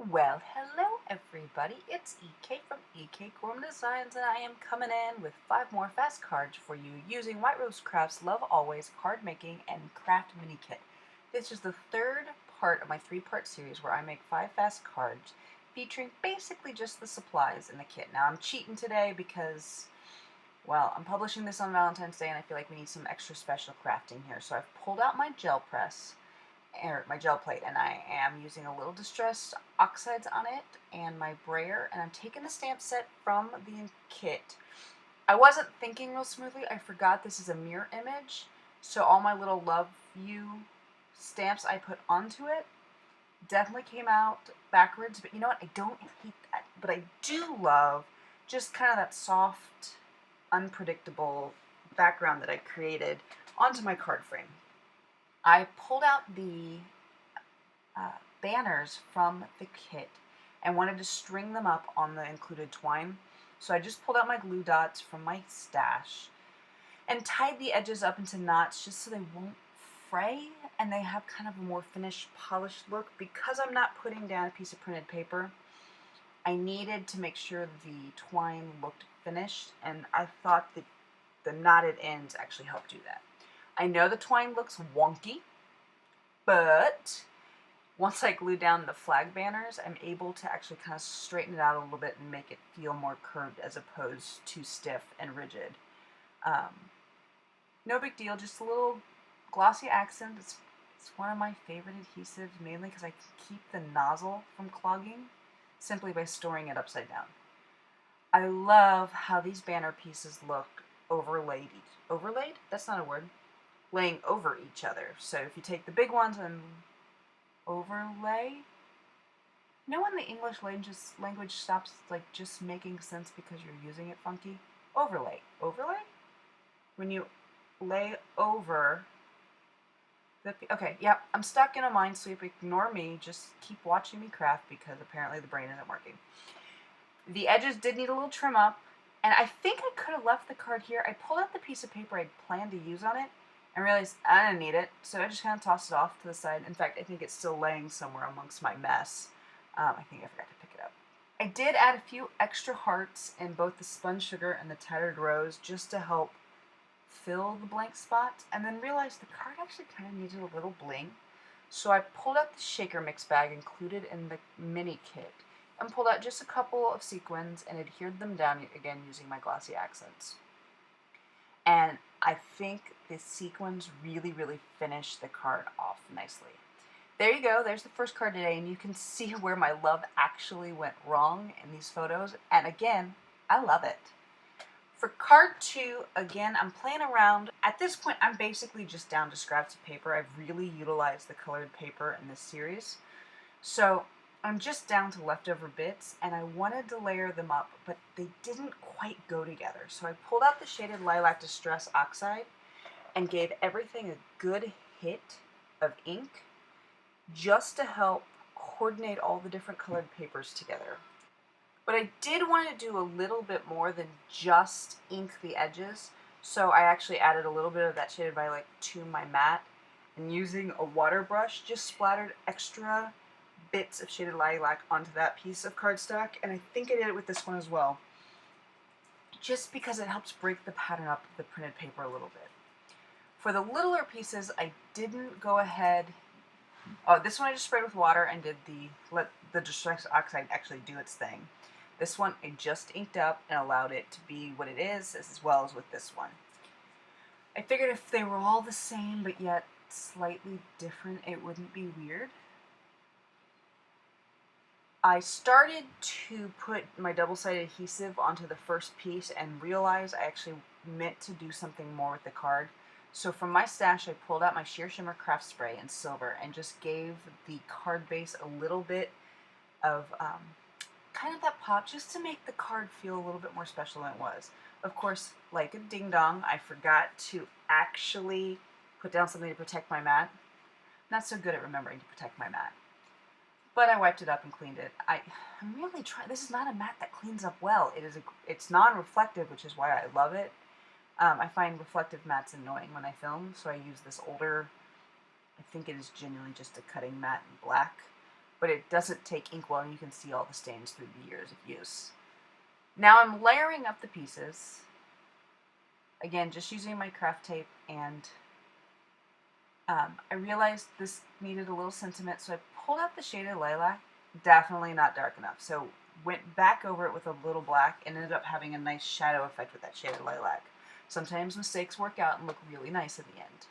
Well, hello everybody, it's EK from Gorman Designs, and I am coming in with 5 more fast cards for you using White Rose Crafts Love Always card making and craft mini kit. This is the third part of my 3-part series where I make 5 fast cards featuring basically just the supplies in the kit. Now I'm cheating today because, well, I'm publishing this on Valentine's Day and I feel like we need some extra special crafting here. So I've pulled out my gel press, or my gel plate, and I am using a little distressed oxides on it and my brayer, and I'm taking the stamp set from the kit. I wasn't thinking real smoothly. I forgot this is a mirror image, so all my little love you stamps I put onto it definitely came out backwards, but you know what? I don't hate that, but I do love just kind of that soft, unpredictable background that I created onto my card frame. I pulled out the banners from the kit and wanted to string them up on the included twine. So I just pulled out my glue dots from my stash and tied the edges up into knots just so they won't fray and they have kind of a more finished, polished look. Because I'm not putting down a piece of printed paper, I needed to make sure the twine looked finished, and I thought that the knotted ends actually helped do that. I know the twine looks wonky, but once I glue down the flag banners, I'm able to actually kind of straighten it out a little bit and make it feel more curved as opposed to stiff and rigid. No big deal, just a little glossy accent. It's one of my favorite adhesives, mainly because I can keep the nozzle from clogging simply by storing it upside down. I love how these banner pieces look overlaid. Overlaid? That's not a word. Laying over each other. So if you take the big ones and overlay. Know when the English language stops like just making sense because you're using it funky? Overlay. Overlay? When you lay over the... Okay, yep, I'm stuck in a mind sweep. Ignore me. Just keep watching me craft because apparently the brain isn't working. The edges did need a little trim up, and I think I could have left the card here. I pulled out the piece of paper I'd planned to use on it and realized I didn't need it, so I just kind of tossed it off to the side. In fact, I think it's still laying somewhere amongst my mess. I think I forgot to pick it up. I did add a few extra hearts in both the spun sugar and the tattered rose just to help fill the blank spots, and then realized the card actually kind of needed a little bling. So I pulled out the shaker mix bag included in the mini kit and pulled out just a couple of sequins and adhered them down again using my glossy accents. And I think the sequins really finished the card off nicely. There you go, there's the first card today, and you can see where my love actually went wrong in these photos, and again, I love it. For card 2, again, I'm playing around. At this point, I'm basically just down to scraps of paper. I've really utilized the colored paper in this series. So I'm just down to leftover bits, and I wanted to layer them up, but they didn't quite go together. So I pulled out the shaded lilac distress oxide and gave everything a good hit of ink just to help coordinate all the different colored papers together. But I did want to do a little bit more than just ink the edges, so I actually added a little bit of that shaded violet to my mat, and using a water brush just splattered extra bits of shaded lilac onto that piece of cardstock, and I think I did it with this one as well, just because it helps break the pattern up of the printed paper a little bit. For the littler pieces, I didn't go ahead... Oh, this one I just sprayed with water and let the distress oxide actually do its thing. This one I just inked up and allowed it to be what it is, as well as with this one. I figured if they were all the same but yet slightly different, it wouldn't be weird. I started to put my double-sided adhesive onto the first piece and realized I actually meant to do something more with the card. So from my stash, I pulled out my Sheer Shimmer Craft Spray in silver and just gave the card base a little bit of kind of that pop, just to make the card feel a little bit more special than it was. Of course, like a ding-dong, I forgot to actually put down something to protect my mat. Not so good at remembering to protect my mat. But I wiped it up and cleaned it. I'm really trying. This is not a mat that cleans up well. It's non-reflective, which is why I love it. I find reflective mats annoying when I film, so I use this older, I think it is genuinely just a cutting mat in black. but it doesn't take ink well, and you can see all the stains through the years of use. Now I'm layering up the pieces. Again, just using my craft tape, and I realized this needed a little sentiment, so I pulled out the shaded lilac. Definitely not dark enough, so went back over it with a little black and ended up having a nice shadow effect with that shaded lilac. Sometimes mistakes work out and look really nice in the end.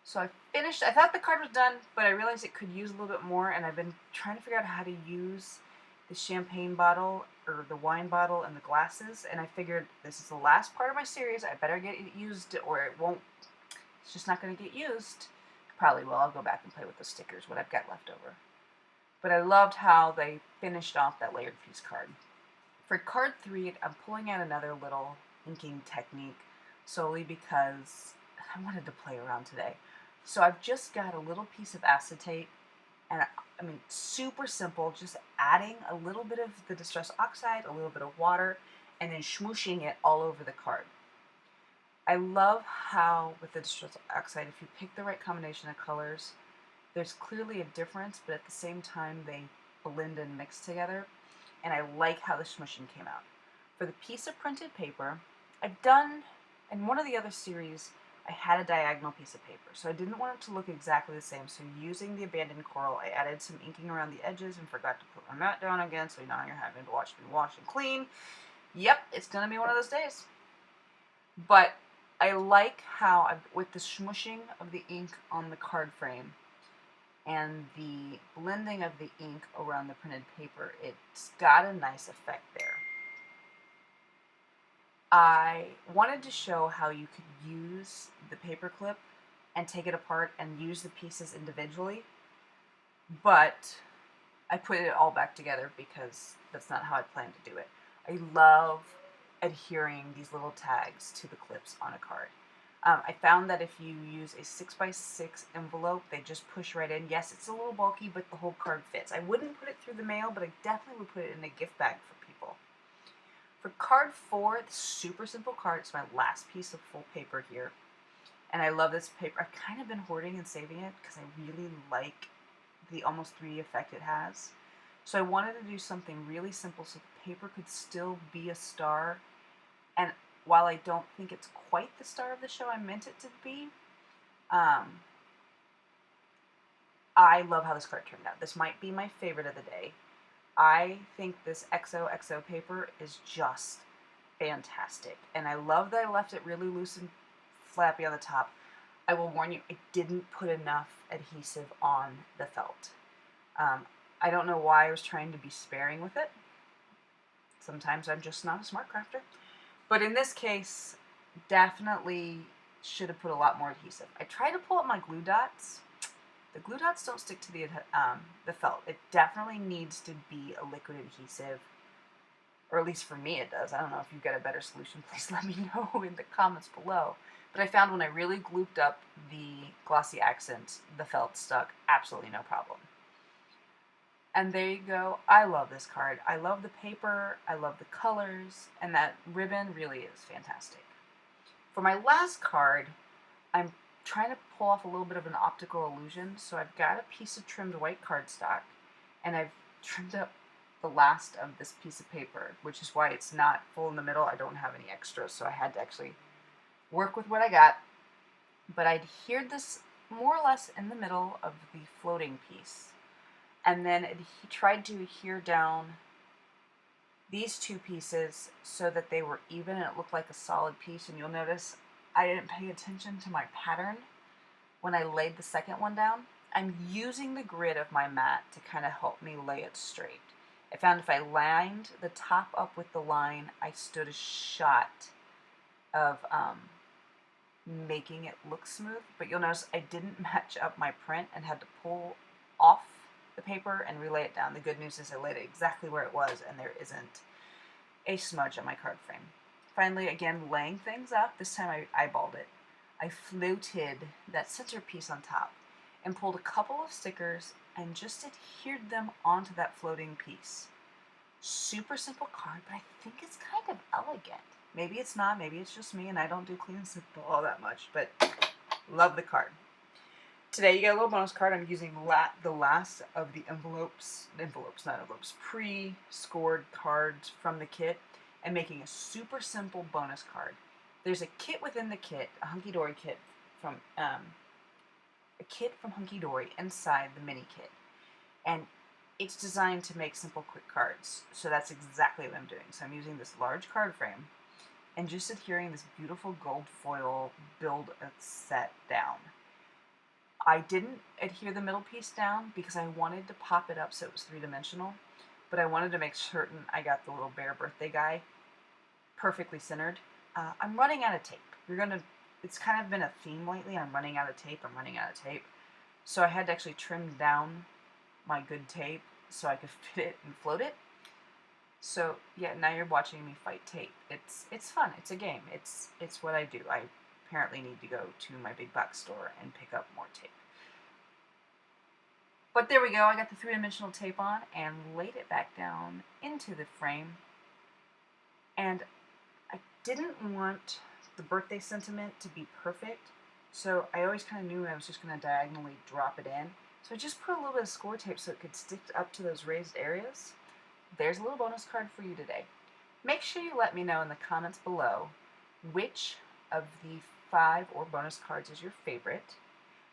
So I finished, I thought the card was done, but I realized it could use a little bit more, and I've been trying to figure out how to use the champagne bottle, or the wine bottle, and the glasses, and I figured this is the last part of my series, I better get it used, or it won't, it's just not going to get used. Probably will, I'll go back and play with the stickers, what I've got left over. But I loved how they finished off that layered piece card. For card 3, I'm pulling out another little inking technique, solely because I wanted to play around today. So I've just got a little piece of acetate, and I mean, super simple, just adding a little bit of the Distress Oxide, a little bit of water, and then smooshing it all over the card. I love how, with the Distress Oxide, if you pick the right combination of colors, there's clearly a difference, but at the same time, they blend and mix together, and I like how the smooshing came out. For the piece of printed paper, I've done, in one of the other series, I had a diagonal piece of paper, so I didn't want it to look exactly the same, so using the abandoned coral, I added some inking around the edges and forgot to put my mat down again, so now you're having to watch me wash and clean. Yep, it's gonna be one of those days. But I like how, with the smushing of the ink on the card frame and the blending of the ink around the printed paper, it's got a nice effect there. I wanted to show how you could use the paper clip and take it apart and use the pieces individually, but I put it all back together because that's not how I plan to do it. I love adhering these little tags to the clips on a card. I found that if you use a 6x6 envelope, they just push right in. Yes, it's a little bulky, but the whole card fits. I wouldn't put it through the mail, but I definitely would put it in a gift bag for people. For card 4, the super simple card, it's my last piece of full paper here. And I love this paper. I've kind of been hoarding and saving it because I really like the almost 3D effect it has. So I wanted to do something really simple so the paper could still be a star. And while I don't think it's quite the star of the show I meant it to be, I love how this card turned out. This might be my favorite of the day. I think this XOXO paper is just fantastic. And I love that I left it really loose and flappy on the top. I will warn you, I didn't put enough adhesive on the felt. I don't know why I was trying to be sparing with it. Sometimes I'm just not a smart crafter. But in this case, definitely should have put a lot more adhesive. I tried to pull up my glue dots. The glue dots don't stick to the felt. It definitely needs to be a liquid adhesive, or at least for me it does. I don't know if you've got a better solution, please let me know in the comments below. But I found when I really glued up the glossy accent, the felt stuck absolutely no problem. And there you go. I love this card. I love the paper, I love the colors, and that ribbon really is fantastic. For my last card, I'm trying to pull off a little bit of an optical illusion, so I've got a piece of trimmed white cardstock, and I've trimmed up the last of this piece of paper, which is why it's not full in the middle. I don't have any extras, so I had to actually work with what I got. But I adhered this more or less in the middle of the floating piece, and then he tried to adhere down these two pieces so that they were even and it looked like a solid piece. And you'll notice I didn't pay attention to my pattern when I laid the second one down. I'm using the grid of my mat to kind of help me lay it straight. I found if I lined the top up with the line, I stood a shot of making it look smooth, but you'll notice I didn't match up my print and had to pull off the paper and relay it down. The good news is I laid it exactly where it was and there isn't a smudge on my card frame. Finally, again, laying things up. This time I eyeballed it. I floated that centerpiece on top and pulled a couple of stickers and just adhered them onto that floating piece. Super simple card, but I think it's kind of elegant. Maybe it's not, maybe it's just me and I don't do clean and simple all that much, but love the card. Today you get a little bonus card. I'm using the last of the pre-scored cards from the kit and making a super simple bonus card. There's a kit within the kit, a Hunky Dory kit from Hunky Dory inside the mini kit, and it's designed to make simple, quick cards. So that's exactly what I'm doing. So I'm using this large card frame and just adhering this beautiful gold foil build a set down. I didn't adhere the middle piece down because I wanted to pop it up so it was three-dimensional, but I wanted to make certain I got the little bear birthday guy perfectly centered. I'm running out of tape. It's kind of been a theme lately. I'm running out of tape. So I had to actually trim down my good tape so I could fit it and float it. So yeah, now you're watching me fight tape. It's fun. It's a game. It's what I do. I apparently need to go to my big box store and pick up more tape. But there we go. I got the three-dimensional tape on and laid it back down into the frame. And I didn't want the birthday sentiment to be perfect, so I always kind of knew I was just going to diagonally drop it in. So I just put a little bit of score tape so it could stick up to those raised areas. There's a little bonus card for you today. Make sure you let me know in the comments below which of the 5 or bonus cards is your favorite.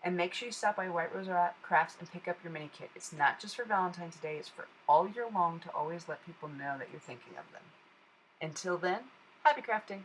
And make sure you stop by White Rose Crafts and pick up your mini kit. It's not just for Valentine's Day, it's for all year long to always let people know that you're thinking of them. Until then, happy crafting!